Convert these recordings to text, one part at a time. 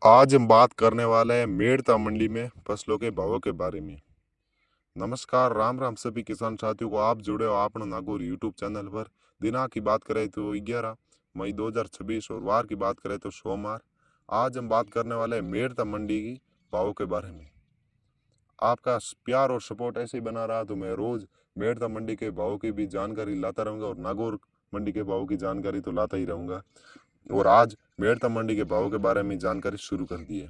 आज हम बात करने वाले हैं मेड़ता मंडी में फसलों के भावों के बारे में। नमस्कार, राम राम सभी किसान साथियों को। आप जुड़े हो आपनो नागौर यूट्यूब चैनल पर। दिनांक की बात करें तो 11 मई 2026 और वार की बात करें तो सोमवार। आज हम बात करने वाले हैं मेड़ता मंडी की भावों के बारे में। आपका प्यार और सपोर्ट ऐसे ही बना रहा तो मैं रोज मेड़ता मंडी के भावों की भी जानकारी लाता रहूंगा और नागौर मंडी के भावों की जानकारी तो लाता ही रहूंगा। और आज मेड़ता मंडी के भावों के बारे में जानकारी शुरू कर दी है।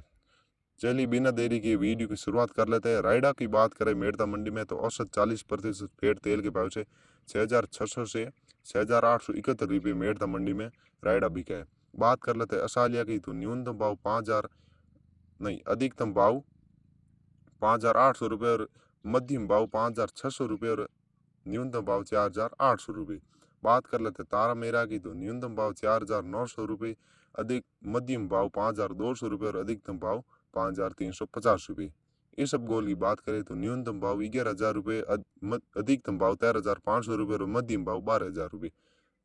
चलिए बिना देरी के वीडियो की शुरुआत कर लेते हैं। रायडा की बात करें मेड़ता मंडी में तो औसत 40% फेड तेल के भाव से 6,600 से 6,871 रुपये मेड़ता मंडी में रायडा बिका है। बात कर लेते हैं असालिया की तो न्यूनतम भाव 5,000 नहीं अधिकतम भाव 5,800 रुपये और मध्यम भाव 5,600 रुपये और न्यूनतम भाव 4,800 रुपये। बात कर लेते तारा मेरा की तो न्यूनतम भाव 4,900 रुपये, अधिक मध्यम भाव 5,200 रुपये और अधिकतम भाव 5,350 रुपये। इस अब गोल की बात करें तो न्यूनतम भाव 11,000 रुपये, अधिकतम भाव 13,500 रुपये और मध्यम भाव 12,000 रुपये।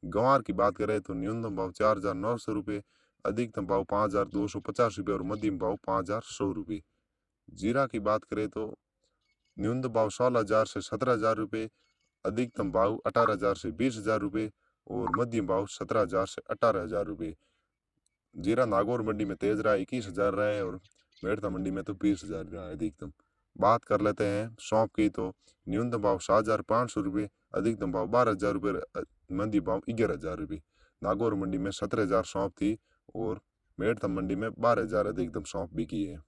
गंवार की बात करें तो न्यूनतम भाव 4,900 रुपये, अधिकतम भाव 5,250 रुपये और मध्यम भाव 5,100 रुपये। जीरा की बात करें तो न्यूनतम भाव 16,000 से 17,000 रुपये, अधिकतम भाव 18,000 से 20,000 रुपये और मध्यम भाव 17,000 से 18,000 रुपये। जीरा नागौर मंडी में तेज रहा है 21,000 रहा है और मेड़ता मंडी में तो 20,000 रहा है अधिकतम। बात कर लेते हैं सौंफ की तो न्यूनतम भाव 7,500 रुपये, अधिकतम भाव 12,000 रुपये, मध्यम भाव 11,000 रुपये। नागौर मंडी में 17,000 सौंफ थी और मेड़ता मंडी में 12,000 अधिकतम सौंफ बिकी है।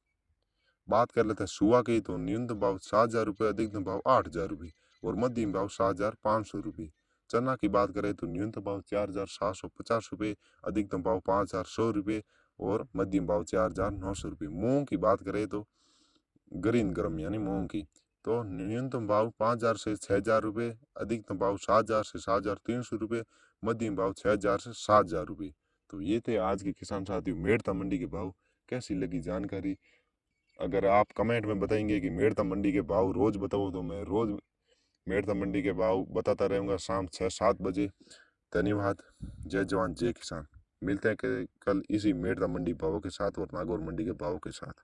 बात कर लेते हैं सुआ की तो न्यूनतम भाव 7,000 रुपये, अधिकतम भाव 8,000 रुपये और मध्यम भाव 7,500 रुपये। चना की बात करें तो न्यूनतम भाव 4,750 रुपये, अधिकतम भाव 5,100 रुपये और मध्यम भाव 4,900 रुपये। मूंग की बात करें तो ग्रीन गर्म यानी मूंग की तो न्यूनतम भाव 5,000 से 6,000 रुपये, अधिकतम भाव 7,000 से 7,300 रुपये, मध्यम भाव 6,000 से 7,000 रुपये। तो ये थे आज के किसान साथियों मेड़ता मंडी के भाव। कैसी लगी जानकारी? अगर आप कमेंट में बताएंगे कि मेड़ता मंडी के भाव रोज बताओ तो मैं रोज मेड़ता मंडी के भाव बताता रहूँगा शाम 6-7 बजे। धन्यवाद। जय जवान जय किसान। मिलते हैं कल इसी मेड़ता मंडी भावों के साथ और नागौर मंडी के भावों के साथ।